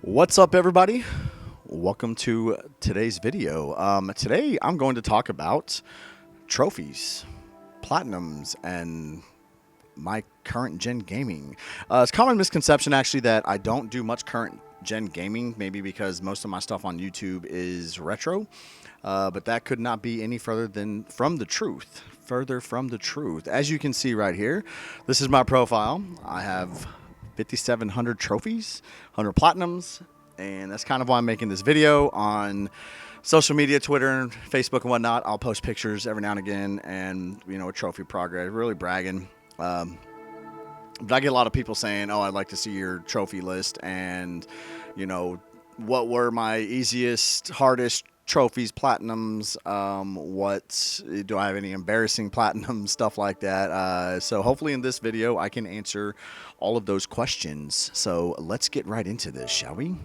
What's up, everybody? Welcome to today's video. Today I'm going to talk about trophies, platinums, and my current gen gaming. It's a common misconception actually that I don't do much current gen gaming, maybe because most of my stuff on YouTube is retro, but that could not be any further than from the truth. Further from the truth. As you can see right here, this is my profile. I have 5,700 trophies, 100 platinums, and that's kind of why I'm making this video on social media, Twitter, and Facebook and whatnot. I'll post pictures every now and again, and trophy progress, really bragging. But I get a lot of people saying, "Oh, I'd like to see your trophy list," and what were my easiest, hardest trophies, platinums, what do I have any embarrassing platinums, stuff like that. So hopefully in this video I can answer all of those questions. So let's get right into this, shall we?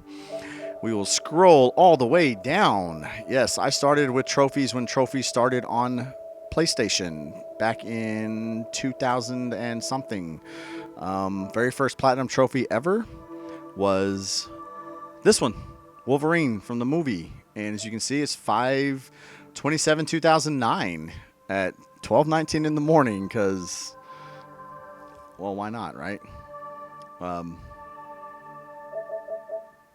We will scroll all the way down. Yes, I started with trophies when trophies started on PlayStation back in 2000 and something. Very first platinum trophy ever was this one, Wolverine from the movie. And as you can see, it's 5/27/2009 at 12:19 in the morning because, well, why not, right?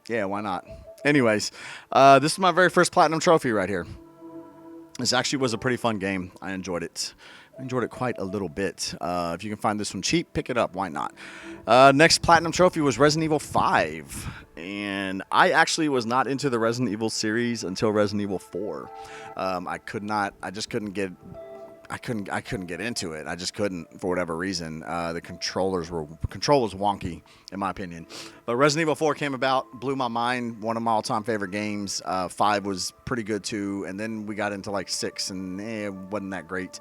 Yeah, why not? Anyways, this is my very first platinum trophy right here. This actually was a pretty fun game. I enjoyed it. I enjoyed it quite a little bit. If you can find this one cheap, pick it up. Why not? Next platinum trophy was Resident Evil 5. And I actually was not into the Resident Evil series until Resident Evil 4. I just couldn't get into it. I just couldn't for whatever reason. The control was wonky, in my opinion. But Resident Evil 4 came about, blew my mind. One of my all-time favorite games. 5 was pretty good too, and then we got into like 6, and it wasn't that great.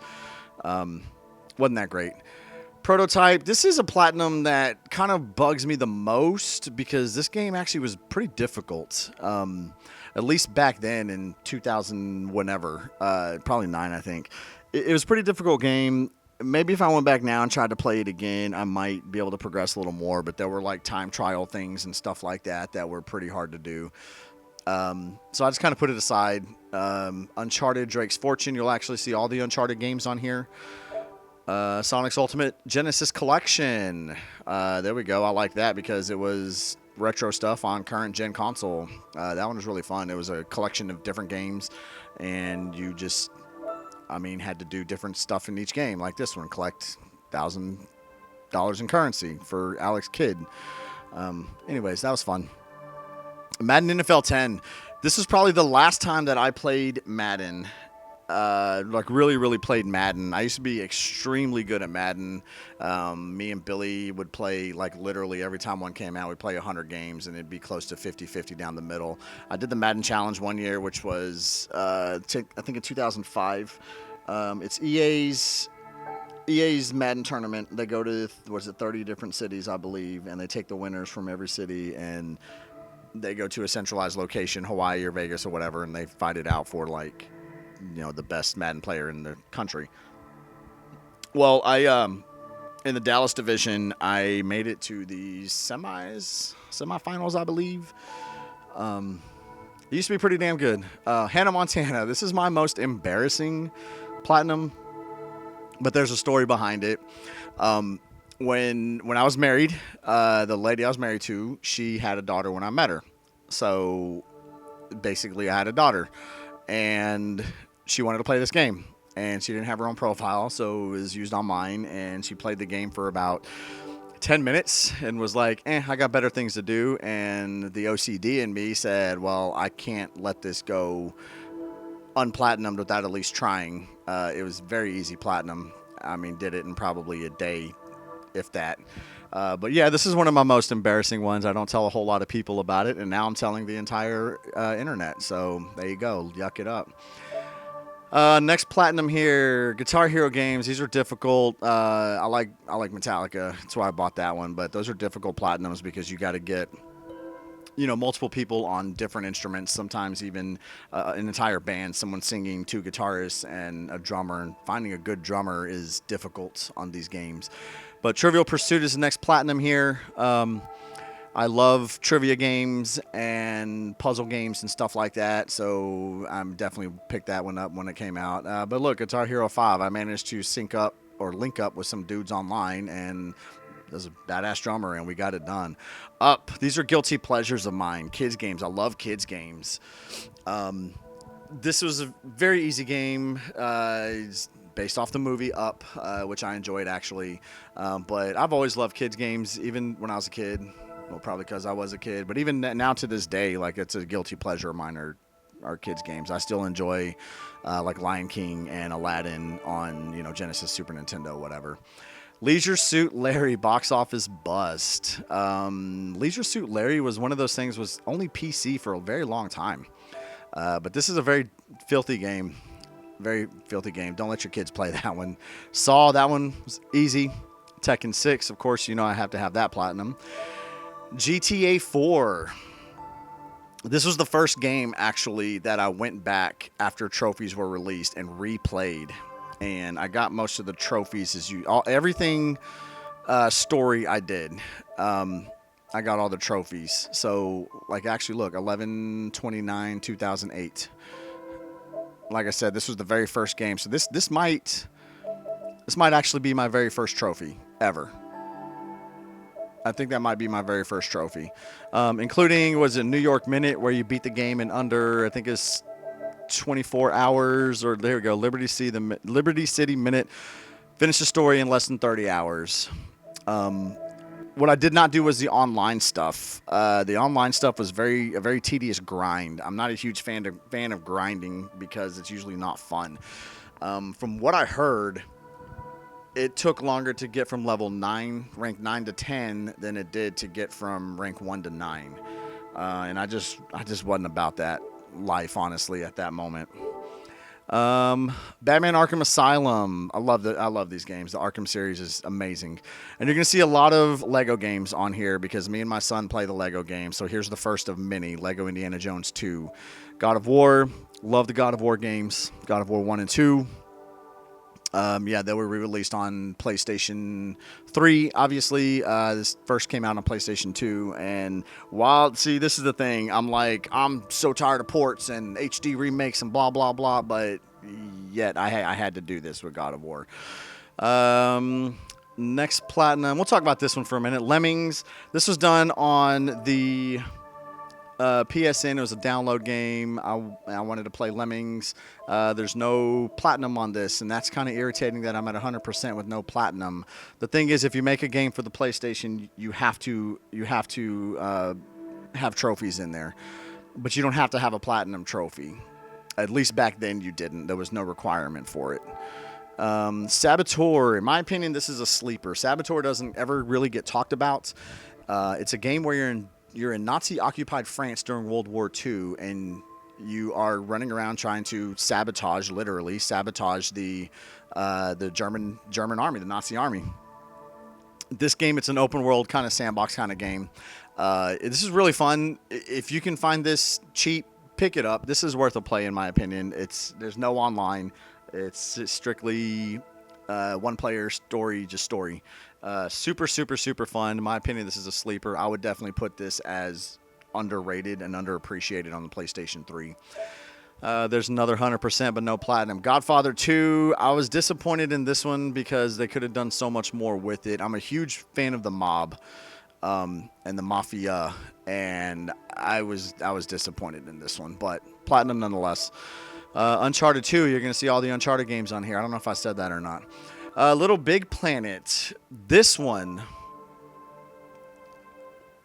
Prototype. This is a platinum that kind of bugs me the most because this game actually was pretty difficult. At least back then in 2000, whenever, probably 9, I think. It was a pretty difficult game. Maybe if I went back now and tried to play it again, I might be able to progress a little more, but there were like time trial things and stuff like that that were pretty hard to do. So I just kind of put it aside. Uncharted Drake's Fortune. You'll actually see all the Uncharted games on here. Sonic's Ultimate Genesis Collection. There we go. I like that because it was retro stuff on current gen console. That one was really fun. It was a collection of different games, and you just, had to do different stuff in each game. Like this one, collect $1,000 in currency for Alex Kidd. Anyways, that was fun. Madden Nfl 10. This is probably the last time that I played Madden. Really played Madden. I used to be extremely good at Madden. Me and Billy would play literally every time one came out. We'd play 100 games and it'd be close to 50-50 down the middle. I did the Madden Challenge one year, which was I think in 2005. It's EA's Madden tournament. They go to 30 different cities, I believe, and they take the winners from every city and they go to a centralized location, Hawaii or Vegas or whatever, and they fight it out for the best Madden player in the country. Well, in the Dallas division, I made it to the semifinals, I believe. It used to be pretty damn good. Hannah Montana. This is my most embarrassing platinum, but there's a story behind it. When I was married, the lady I was married to, she had a daughter when I met her. So basically, I had a daughter, and she wanted to play this game, and she didn't have her own profile, so it was used on mine, and she played the game for about 10 minutes and was like, I got better things to do, and the OCD in me said, well, I can't let this go unplatinumed without at least trying. It was very easy platinum. Did it in probably a day, if that. But yeah, this is one of my most embarrassing ones. I don't tell a whole lot of people about it, and now I'm telling the entire internet. So there you go. Yuck it up. Next platinum here, Guitar Hero games. These are difficult. I like Metallica. That's why I bought that one. But those are difficult platinums because you got to get multiple people on different instruments. Sometimes even an entire band, someone singing, 2 guitarists and a drummer. And finding a good drummer is difficult on these games. But Trivial Pursuit is the next platinum here. I love trivia games and puzzle games and stuff like that, so I'm definitely picked that one up when it came out. But look, Guitar Hero 5, I managed to sync up or link up with some dudes online, and there's a badass drummer, and we got it done. Up, these are guilty pleasures of mine. Kids games, I love kids games. This was a very easy game. It's based off the movie Up, which I enjoyed actually. But I've always loved kids games, even when I was a kid. Well, probably because I was a kid, but even now to this day, like it's a guilty pleasure of mine are kids games. I still enjoy like Lion King and Aladdin on Genesis, Super Nintendo, whatever. Leisure Suit Larry box office bust. Leisure Suit Larry was one of those things, was only PC for a very long time, but this is a very filthy game. Very filthy game. Don't let your kids play that one. Saw, that one was easy. Tekken 6, of course, I have to have that platinum. GTA 4. This was the first game, actually, that I went back after trophies were released and replayed. And I got most of the trophies. Everything story I did. I got all the trophies. So, actually, look, 11/29/2008. Like I said, this was the very first game. So this might actually be my very first trophy ever. I think that might be my very first trophy, including, was it New York Minute, where you beat the game in under, I think it's 24 hours, or there we go, Liberty City Minute, finish the story in less than 30 hours. What I did not do was the online stuff. The online stuff was a very tedious grind. I'm not a huge fan of grinding because it's usually not fun. From what I heard, it took longer to get from level 9, rank 9 to 10, than it did to get from rank 1 to 9. And I just wasn't about that life, honestly, at that moment. Batman Arkham Asylum. I love these games. The Arkham series is amazing. And you're going to see a lot of Lego games on here because me and my son play the Lego games. So here's the first of many. Lego Indiana Jones 2. God of War. Love the God of War games. God of War 1 and 2. They were re-released on PlayStation 3, obviously. This first came out on PlayStation 2, and this is the thing, I'm so tired of ports and HD remakes and blah, blah, blah, but yet I had to do this with God of War. Next platinum, we'll talk about this one for a minute. Lemmings. This was done on the PSN. It was a download game. I wanted to play Lemmings. There's no platinum on this, and that's kind of irritating that I'm at 100% with no platinum. The thing is, if you make a game for the PlayStation, you have to have trophies in there, but you don't have to have a platinum trophy. At least back then you didn't. There was no requirement for it. Saboteur. In my opinion, this is a sleeper. Saboteur doesn't ever really get talked about. It's a game where you're in Nazi-occupied France during World War II, and you are running around trying to literally sabotage the German army, the Nazi army. This game, it's an open world kind of sandbox kind of game. This is really fun. If you can find this cheap, pick it up. This is worth a play, in my opinion. There's no online. It's strictly one player story, just story. Super, super, super fun. In my opinion, this is a sleeper. I would definitely put this as underrated and underappreciated on the PlayStation 3. There's another 100%, but no platinum. Godfather 2. I was disappointed in this one because they could have done so much more with it. I'm a huge fan of the mob and the Mafia, and I was disappointed in this one, but platinum nonetheless. Uncharted 2. You're going to see all the Uncharted games on here. I don't know if I said that or not. Littlebigplanet. This one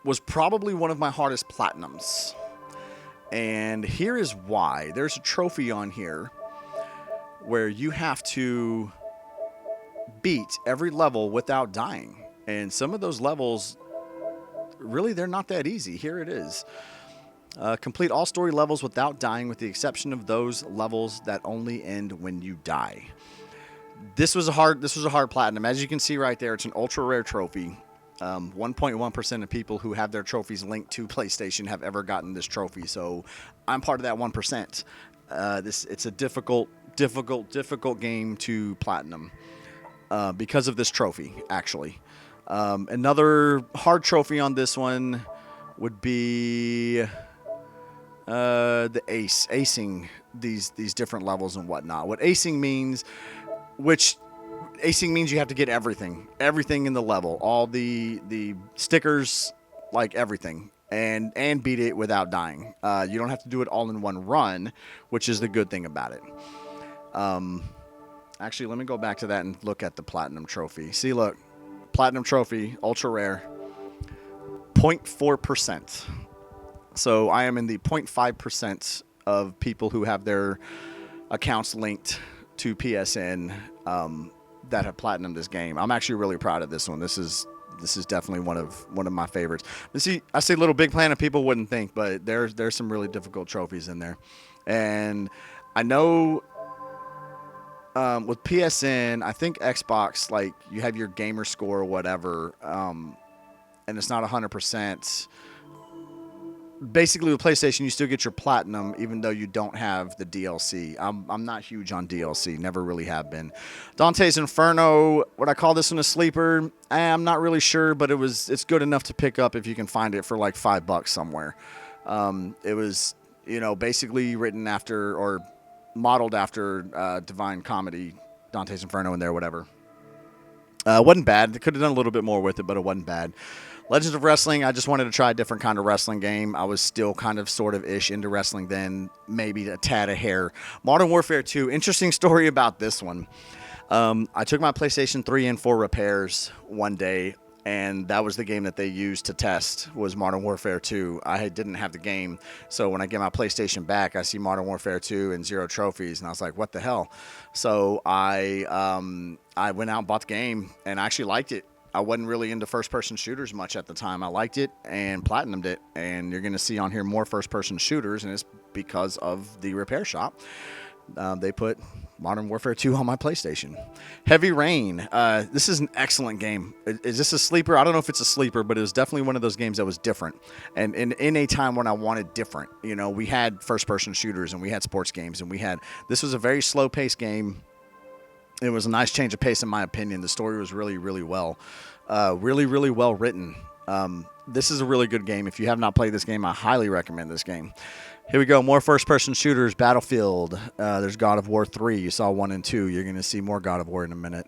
was probably one of my hardest platinums. And here is why. There's a trophy on here where you have to beat every level without dying. And some of those levels, really, they're not that easy. Here it is. Complete all story levels without dying, with the exception of those levels that only end when you die. This was a hard platinum. As you can see right there, it's an ultra rare trophy. 1.1% of people who have their trophies linked to PlayStation have ever gotten this trophy. So I'm part of that 1%. It's a difficult game to platinum because of this trophy, actually. Another hard trophy on this one. would be the acing these different levels and whatnot. What acing means, you have to get everything in the level, all the stickers, like everything, and beat it without dying. You don't have to do it all in one run, which is the good thing about it. Actually, let me go back to that and look at the platinum trophy. See, look, platinum trophy, ultra rare, 0.4%. So I am in the 0.5% of people who have their accounts linked to PSN that have platinumed this game. I'm actually really proud of this one. This is definitely one of my favorites. But see, I say Littlebigplanet, people wouldn't think, but there's some really difficult trophies in there. And I know with PSN, I think Xbox, like, you have your gamer score or whatever, and it's not 100%. Basically, with PlayStation, you still get your platinum, even though you don't have the DLC. I'm not huge on DLC, never really have been. Dante's Inferno, would I call this one a sleeper? I'm not really sure, but it's good enough to pick up if you can find it for like $5 somewhere. It was, basically written after or modeled after Divine Comedy, Dante's Inferno in there, whatever. Wasn't bad. They could have done a little bit more with it, but it wasn't bad. Legends of Wrestling, I just wanted to try a different kind of wrestling game. I was still kind of sort of ish into wrestling then, maybe a tad of hair. Modern Warfare 2, interesting story about this one. I took my PlayStation 3 in for repairs one day, and that was the game that they used to test, was Modern Warfare 2. I didn't have the game, so when I get my PlayStation back, I see Modern Warfare 2 and 0 trophies, and I was like, what the hell? So I went out and bought the game, and I actually liked it. I wasn't really into first-person shooters much at the time. I liked it and platinumed it, and you're going to see on here more first-person shooters, and it's because of the repair shop. They put Modern Warfare 2 on my PlayStation. Heavy Rain. This is an excellent game. Is this a sleeper? I don't know if it's a sleeper, but it was definitely one of those games that was different. And in a time when I wanted different, we had first-person shooters and we had sports games, and this was a very slow-paced game. It was a nice change of pace, in my opinion. The story was really, really well written. This is a really good game. If you have not played this game, I highly recommend this game. Here we go. More first-person shooters. Battlefield. There's God of War 3. You saw 1 and 2. You're going to see more God of War in a minute.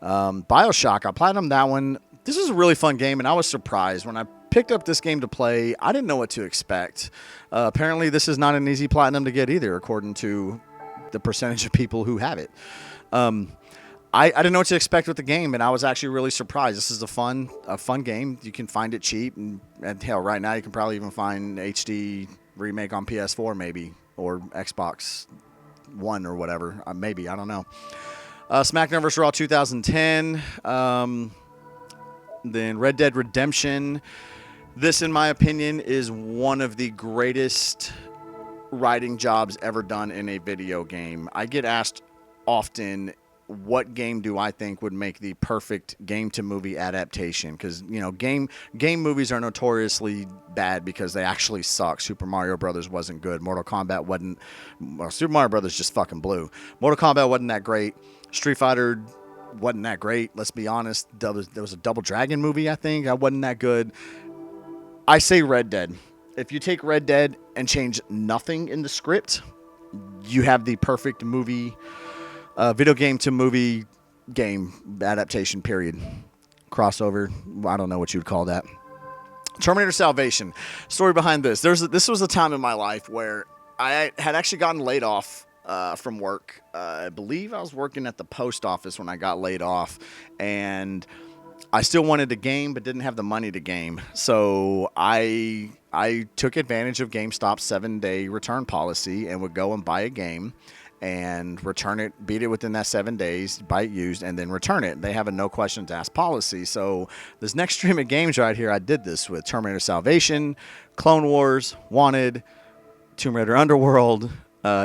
Bioshock. I platinumed that one. This is a really fun game, and I was surprised. When I picked up this game to play, I didn't know what to expect. Apparently, this is not an easy platinum to get either, according to the percentage of people who have it. I didn't know what to expect with the game, and I was actually really surprised. This is a fun game. You can find it cheap, and hell, right now you can probably even find HD remake on PS4 maybe, or Xbox One or whatever. Maybe, I don't know. SmackDown vs. Raw 2010. Then Red Dead Redemption. This, in my opinion, is one of the greatest writing jobs ever done in a video game. I get asked often, what game do I think would make the perfect game-to-movie adaptation? Because, game movies are notoriously bad because they actually suck. Super Mario Brothers wasn't good. Mortal Kombat wasn't... Well, Super Mario Brothers just fucking blew. Mortal Kombat wasn't that great. Street Fighter wasn't that great. Let's be honest. There was a Double Dragon movie, I think. That wasn't that good. I say Red Dead. If you take Red Dead and change nothing in the script, you have the perfect movie... video game to movie game adaptation, period. Crossover. I don't know what you would call that. Terminator Salvation. Story behind this. This was a time in my life where I had actually gotten laid off from work. I believe I was working at the post office when I got laid off, and I still wanted to game but didn't have the money to game. So I took advantage of GameStop's 7-day return policy and would go and buy a game and return it, beat it within that 7 days, buy it used, and then return it. They have a no questions asked policy. So this next stream of games right here, I did this with Terminator Salvation, Clone Wars, Wanted, Tomb Raider Underworld,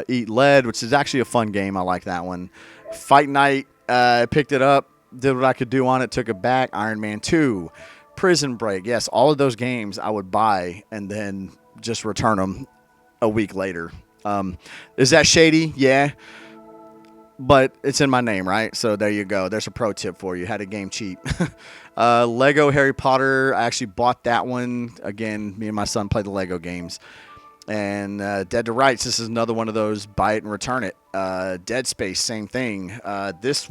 Eat Lead, which is actually a fun game. I like that one. Fight Night, I picked it up, did what I could do on it, took it back. Iron Man 2, Prison Break. Yes, all of those games I would buy and then just return them a week later. Is that shady? Yeah. but it's in my name, right? So there you go. There's a pro tip for you. Had a game cheap. Lego Harry Potter. I actually bought that one. Again, me and my son play the Lego games. And Dead to Rights, this is another one of those buy it and return it. Dead Space, same thing. This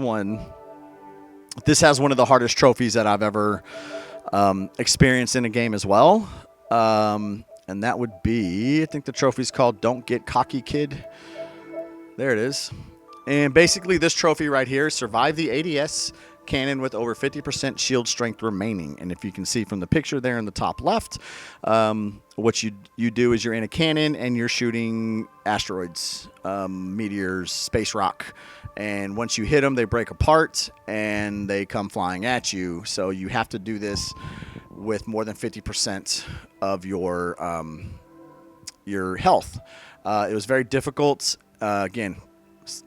has one of the hardest trophies that I've ever experienced in a game as well. And that would be, I think the trophy's called Don't Get Cocky Kid. There it is. And basically this trophy right here, survive the ADS cannon with over 50% shield strength remaining. And if you can see from the picture there in the top left, what you do is you're in a cannon and you're shooting asteroids, meteors, space rock. And once you hit them, they break apart and they come flying at you. So you have to do this with more than 50% of your health. It was very difficult. Again,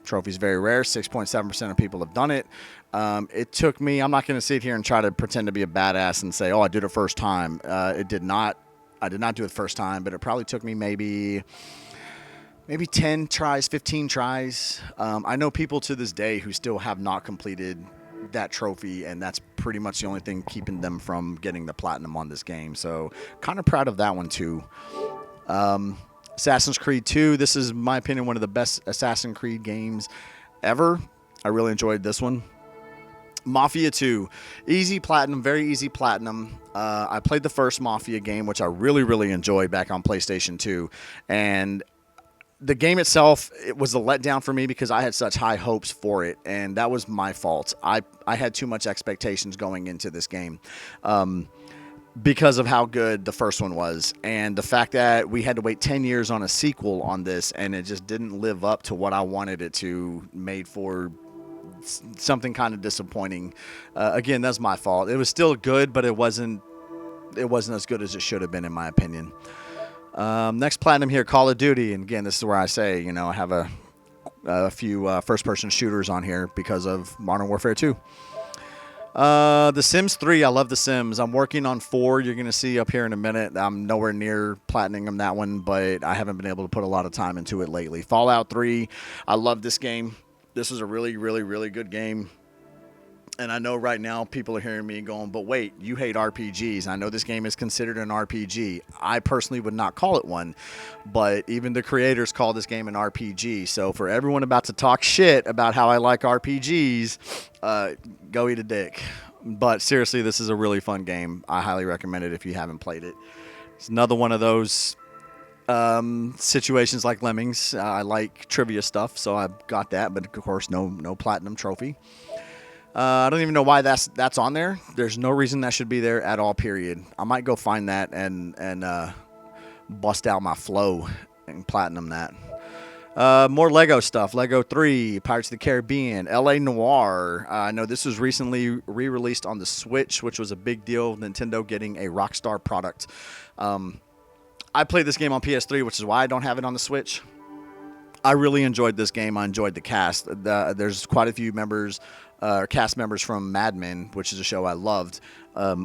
trophy's very rare. 6.7% of people have done it. It took me, I'm not going to sit here and try to pretend to be a badass and say, oh, I did it first time. I did not do it first time, but it probably took me maybe 10 tries, 15 tries. I know people to this day who still have not completed that trophy, and that's pretty much the only thing keeping them from getting the platinum on this game. So kind of proud of that one too. Assassin's Creed 2, this is, in my opinion, one of the best Assassin's Creed games ever. I really enjoyed this one. Mafia 2, easy platinum, very easy platinum. I played the first Mafia game, which I really, really enjoyed back on PlayStation 2. And the game itself, it was a letdown for me because I had such high hopes for it, and that was my fault. I had too much expectations going into this game because of how good the first one was, and the fact that we had to wait 10 years on a sequel on this, and it just didn't live up to what I wanted it to, made for something kind of disappointing. Again, that's my fault. It was still good, but it wasn't as good as it should have been, in my opinion. Next platinum here, Call of Duty. And again, this is where I say, I have a few first-person shooters on here because of Modern Warfare 2. The Sims 3, I love The Sims. I'm working on 4. You're going to see up here in a minute. I'm nowhere near platinum that one, but I haven't been able to put a lot of time into it lately. Fallout 3, I love this game. This is a really, really, really good game. And I know right now people are hearing me going, but wait, you hate RPGs. I know this game is considered an RPG. I personally would not call it one, but even the creators call this game an RPG. So for everyone about to talk shit about how I like RPGs, go eat a dick. But seriously, this is a really fun game. I highly recommend it if you haven't played it. It's another one of those situations like Lemmings. I like trivia stuff, so I've got that, but of course, no platinum trophy. I don't even know why that's on there. There's no reason that should be there at all, period. I might go find that and bust out my flow and platinum that. More Lego stuff. Lego 3, Pirates of the Caribbean, LA Noir. I know this was recently re-released on the Switch, which was a big deal. Nintendo getting a Rockstar product. I played this game on PS3, which is why I don't have it on the Switch. I really enjoyed this game. I enjoyed the cast. There's quite a few cast members from Madden, which is a show I loved,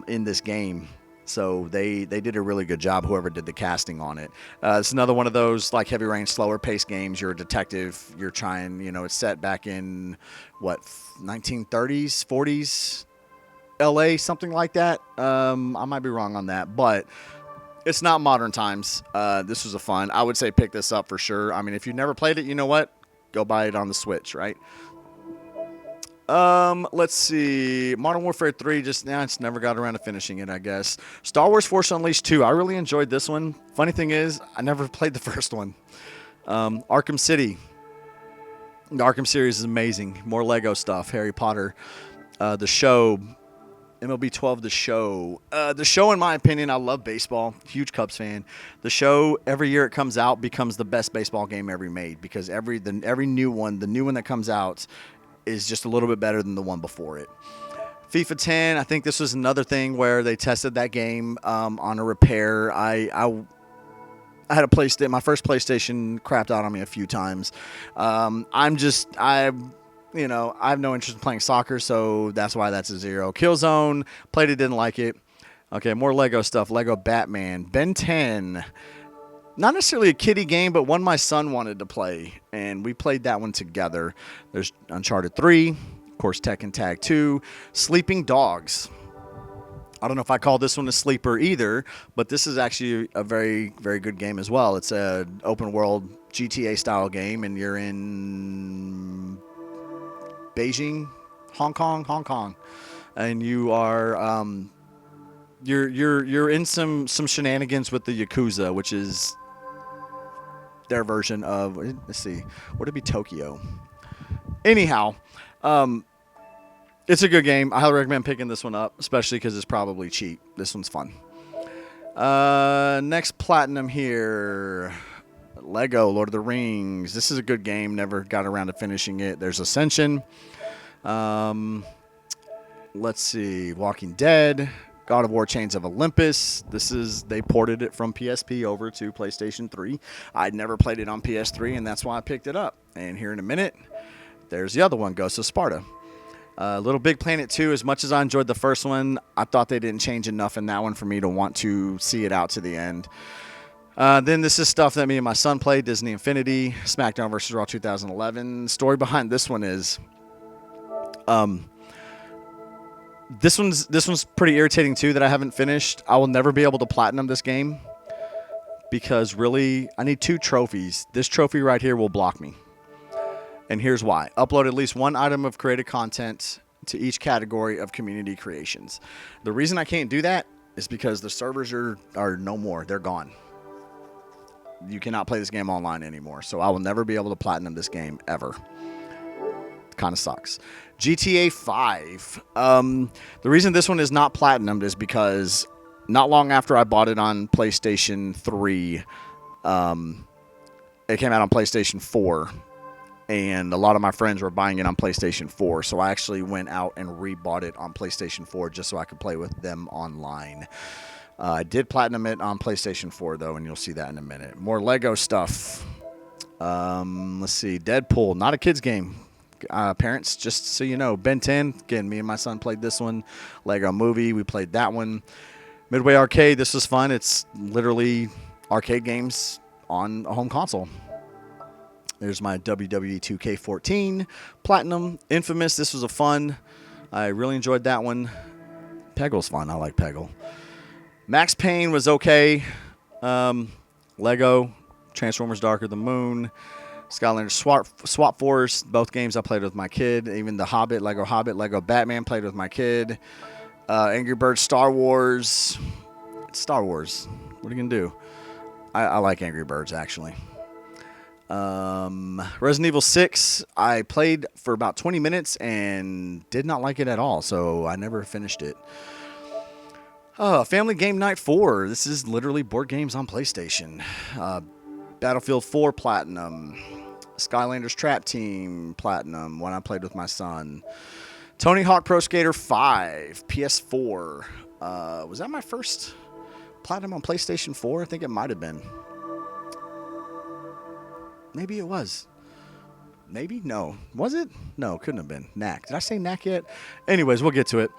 in this game. So they did a really good job, whoever did the casting on it. It's another one of those like Heavy Rain, slower paced games. You're a detective. You're trying, it's set back in, 1930s, 40s, LA, something like that. I might be wrong on that, but it's not modern times. This was fun. I would say pick this up for sure. I mean, if you've never played it, you know what? Go buy it on the Switch, right? Let's see. Modern Warfare 3, just never got around to finishing it, I guess. Star Wars Force Unleashed 2. I really enjoyed this one. Funny thing is, I never played the first one. Arkham City. The Arkham series is amazing. More Lego stuff. Harry Potter. The show. MLB 12, the show. The show, in my opinion, I love baseball. Huge Cubs fan. The show, every year it comes out, becomes the best baseball game ever made because every new one, the new one that comes out, is just a little bit better than the one before it. FIFA 10, I think this was another thing where they tested that game on a repair. I had a PlayStation. My first PlayStation crapped out on me a few times. I have no interest in playing soccer, so that's why that's a 0. Killzone, played it, didn't like it. Okay, more Lego stuff. Lego Batman. Ben 10. not necessarily a kiddie game, but one my son wanted to play, and we played that one together. There's Uncharted 3, of course, Tekken Tag 2, Sleeping Dogs. I don't know if I call this one a sleeper either, but this is actually a very, very good game as well. It's an open world GTA style game, and you're in Beijing, Hong Kong, and you are you're in some shenanigans with the Yakuza, which is their version of, let's see, would it be Tokyo? Anyhow, it's a good game. I highly recommend picking this one up, especially because it's probably cheap. This one's fun. Next platinum here. Lego Lord of the Rings. This is a good game. Never got around to finishing it. There's Ascension. Let's see. Walking Dead. God of War Chains of Olympus. They ported it from PSP over to PlayStation 3. I'd never played it on PS3, and that's why I picked it up. And here in a minute, there's the other one, Ghost of Sparta. Littlebigplanet 2, as much as I enjoyed the first one, I thought they didn't change enough in that one for me to want to see it out to the end. Then this is stuff that me and my son played, Disney Infinity, SmackDown vs. Raw 2011. Story behind this one is, this one's pretty irritating too that I haven't finished. I will never be able to platinum this game because really I need 2 trophies. This trophy right here will block me. And here's why. Upload at least 1 item of created content to each category of community creations. The reason I can't do that is because the servers are no more. They're gone. You cannot play this game online anymore. So I will never be able to platinum this game ever. Kind of sucks. GTA 5. The reason this one is not platinumed is because not long after I bought it on PlayStation 3, it came out on PlayStation 4. And a lot of my friends were buying it on PlayStation 4. So I actually went out and rebought it on PlayStation 4 just so I could play with them online. I did platinum it on PlayStation 4, though, and you'll see that in a minute. More Lego stuff. Let's see. Deadpool. Not a kid's game. Parents, just so you know. Ben 10. Again, me and my son played this one. Lego Movie. We played that one. Midway Arcade. This was fun. It's literally arcade games on a home console. There's my WWE 2K14 Platinum. Infamous. This was a fun. I really enjoyed that one. Peggle's fun. I like Peggle. Max Payne was okay. Lego. Transformers Darker the Moon. Skylanders Swap Force. Both games I played with my kid. Even the Hobbit, Lego Batman played with my kid. Angry Birds Star Wars. It's Star Wars. What are you going to do? I like Angry Birds, actually. Resident Evil 6, I played for about 20 minutes and did not like it at all, so I never finished it. Family Game Night 4. This is literally board games on PlayStation. Battlefield 4 Platinum. Skylanders Trap Team Platinum, one I played with my son. Tony Hawk Pro Skater 5, PS4. Was that my first Platinum on PlayStation 4? I think it might have been. Maybe it was. Maybe? No. Was it? No, couldn't have been. Knack. Did I say Knack yet? Anyways, we'll get to it.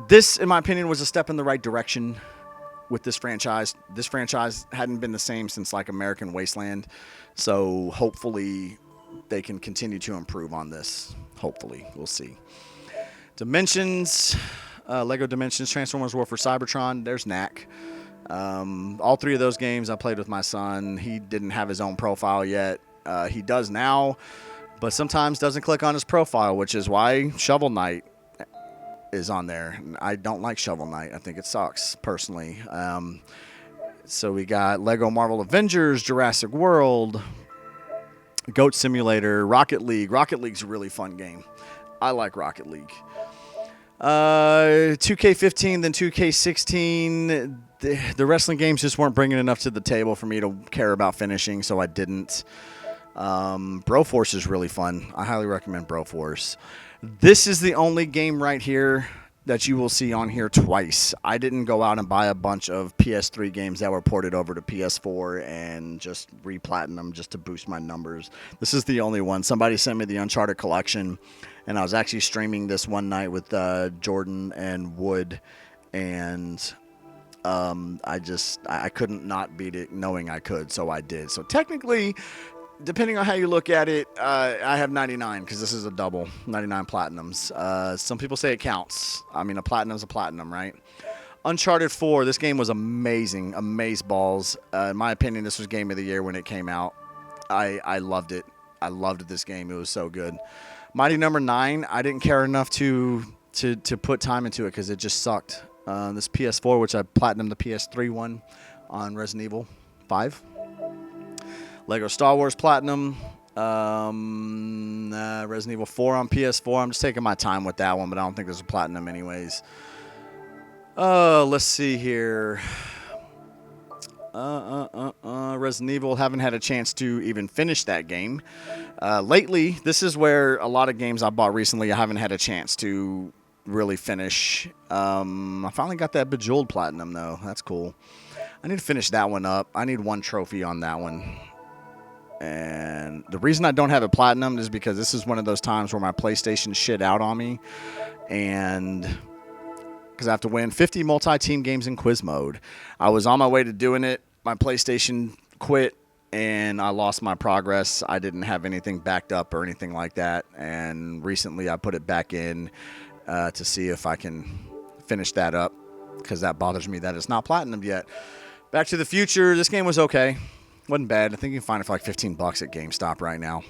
This, in my opinion, was a step in the right direction with this franchise. This franchise hadn't been the same since, like, American Wasteland. So, hopefully, they can continue to improve on this. Hopefully. We'll see. Dimensions. Lego Dimensions. Transformers War for Cybertron. There's Knack. All 3 of those games I played with my son. He didn't have his own profile yet. He does now, but sometimes doesn't click on his profile, which is why Shovel Knight is on there. I don't like Shovel Knight. I think it sucks, personally. So we got Lego Marvel Avengers, Jurassic World, Goat Simulator, Rocket League. Rocket League's a really fun game. I like Rocket League. 2K15, then 2K16. The wrestling games just weren't bringing enough to the table for me to care about finishing, so I didn't. Broforce is really fun. I highly recommend Broforce. This is the only game right here that you will see on here twice. I didn't go out and buy a bunch of PS3 games that were ported over to PS4 and just replatin them just to boost my numbers. This is the only one. Somebody sent me the Uncharted Collection, and I was actually streaming this one night with Jordan and Wood, and I couldn't not beat it knowing I could, so I did. So technically, depending on how you look at it, I have 99 because this is a double, 99 platinums. Some people say it counts. I mean, a platinum's a platinum, right? Uncharted 4, this game was amazing, amazeballs. In my opinion, this was Game of the Year when it came out. I loved it. I loved this game. It was so good. Mighty Number 9, I didn't care enough to put time into it because it just sucked. This PS4, which I platinumed the PS3 one on Resident Evil 5. Lego Star Wars Platinum. Resident Evil 4 on PS4. I'm just taking my time with that one, but I don't think there's a platinum anyways. Let's see here. Resident Evil, haven't had a chance to even finish that game. Lately, this is where a lot of games I bought recently I haven't had a chance to really finish. I finally got that Bejeweled Platinum, though. That's cool. I need to finish that one up. I need 1 trophy on that one. And the reason I don't have it platinum is because this is one of those times where my PlayStation shit out on me. And because I have to win 50 multi-team games in quiz mode. I was on my way to doing it. My PlayStation quit, and I lost my progress. I didn't have anything backed up or anything like that. And recently I put it back in to see if I can finish that up, because that bothers me that it's not platinum yet. Back to the Future, this game was okay. Wasn't bad. I think you can find it for like $15 at GameStop right now.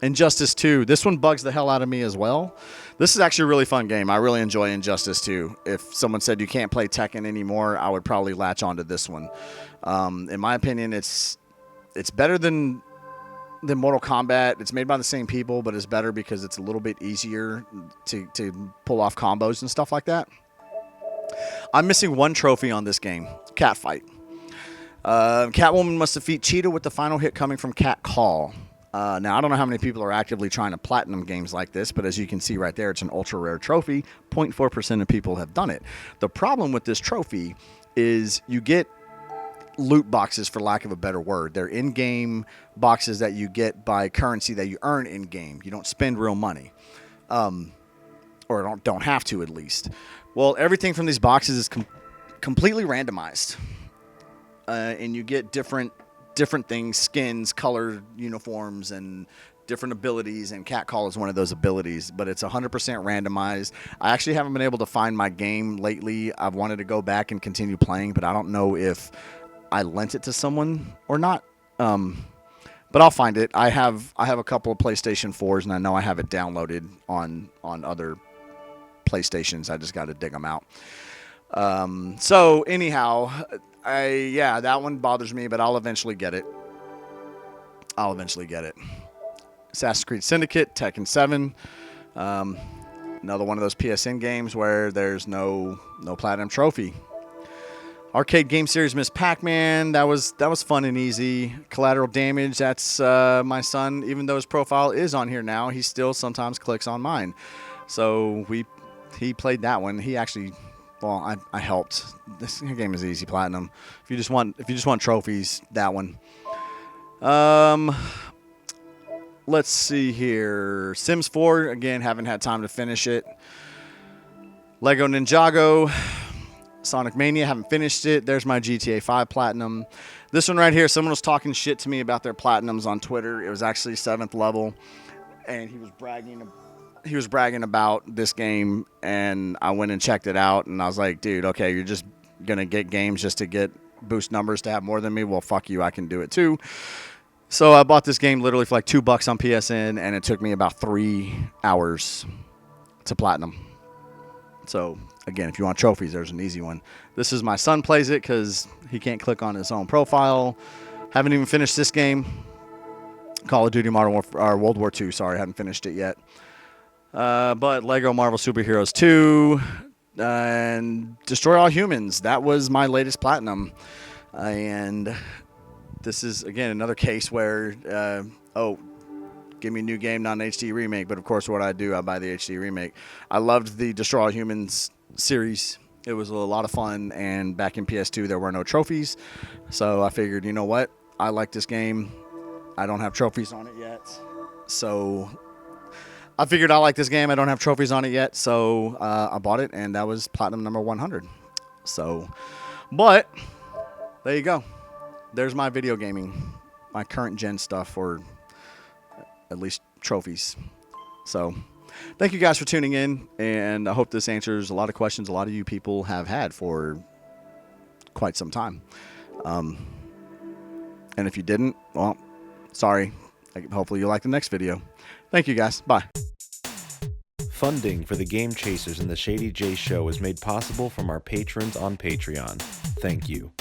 Injustice 2. This one bugs the hell out of me as well. This is actually a really fun game. I really enjoy Injustice 2. If someone said you can't play Tekken anymore, I would probably latch onto this one. In my opinion, it's better than Mortal Kombat. It's made by the same people, but it's better because it's a little bit easier to pull off combos and stuff like that. I'm missing 1 trophy on this game. Cat fight. Catwoman must defeat Cheetah with the final hit coming from Cat Call. Now, I don't know how many people are actively trying to platinum games like this, but as you can see right there, it's an ultra rare trophy. 0.4% of people have done it. The problem with this trophy is you get loot boxes, for lack of a better word. They're in-game boxes that you get by currency that you earn in-game. You don't spend real money. Or don't have to, at least. Well, everything from these boxes is completely randomized. And you get different things, skins, color, uniforms, and different abilities, and Cat Call is one of those abilities, but it's 100% randomized. I actually haven't been able to find my game lately. I've wanted to go back and continue playing, but I don't know if I lent it to someone or not. But I'll find it. I have a couple of PlayStation 4s, and I know I have it downloaded on other PlayStations. I just got to dig them out. So anyhow, that one bothers me, but I'll eventually get it. Assassin's Creed Syndicate, Tekken 7. Another one of those PSN games where there's no platinum trophy. Arcade game series Miss Pac-Man, that was fun and easy. Collateral Damage, that's my son. Even though his profile is on here now, he still sometimes clicks on mine. So he played that one. He actually, well, I helped. This game is easy platinum. If you just want trophies, that one. Let's see here. Sims 4, again, haven't had time to finish it. Lego Ninjago, Sonic Mania, haven't finished it. There's my GTA 5 platinum. This one right here, someone was talking shit to me about their platinums on Twitter. It was actually 7th level, and he was bragging about this game, and I went and checked it out, and I was like, dude, okay, you're just gonna get games just to get boost numbers to have more than me? Well, fuck you, I can do it too. So I bought this game literally for like $2 on PSN, and it took me about 3 hours to platinum. So again, if you want trophies, there's an easy one. This is my son plays it because he can't click on his own profile. Haven't even finished this game. Call of Duty World War II. Sorry, I haven't finished it yet. But Lego Marvel Superheroes 2 and Destroy All Humans. That was my latest platinum. And this is, again, another case where, give me a new game, not an HD remake. But, of course, what I do, I buy the HD remake. I loved the Destroy All Humans series. It was a lot of fun. And back in PS2, there were no trophies. So I figured, you know what? I like this game. I don't have trophies on it yet. So I figured I like this game. I don't have trophies on it yet. So I bought it, and that was platinum number 100. So But there you go. There's my video gaming, my current gen stuff, or at least trophies. So thank you guys for tuning in, and I hope this answers a lot of questions a lot of you people have had for quite some time. And if you didn't, well, sorry. Hopefully you'll like the next video. Thank you guys. Bye. Funding for the Game Chasers and the Shady J Show is made possible from our patrons on Patreon. Thank you.